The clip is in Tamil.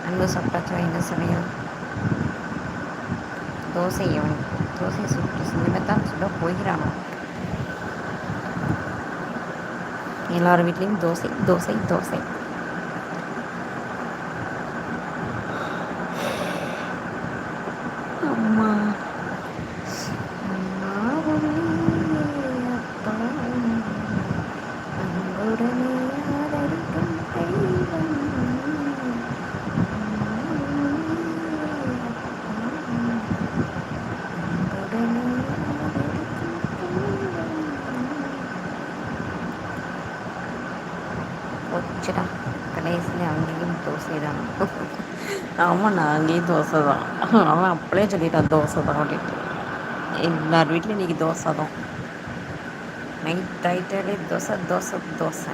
அங்கே சாப்பிட்டாச்சா என்ன சமையல்? தோசை அவன் தோசை சுட்டு இனிமேத்தான் சுட போகிறானா. எல்லார் வீட்லேயும் தோசை தோசை தோசை. அம்மா அம்மா உன்னை அப்பா அன்புடனே ஆதரிக்கும் தெய்வம். போச்சுடா, கடைசியில் அங்கேயும் தோசை தான். ஆமாம், நான் அங்கேயும் தோசை தான். அவன் அப்படியே சொல்லிட்டான் தோசை தான் அப்படின்ட்டு. எல்லார் வீட்லையும் இன்றைக்கி தோசை தான். நைட் ஆகிட்டாலே தோசை தோசை தோசை.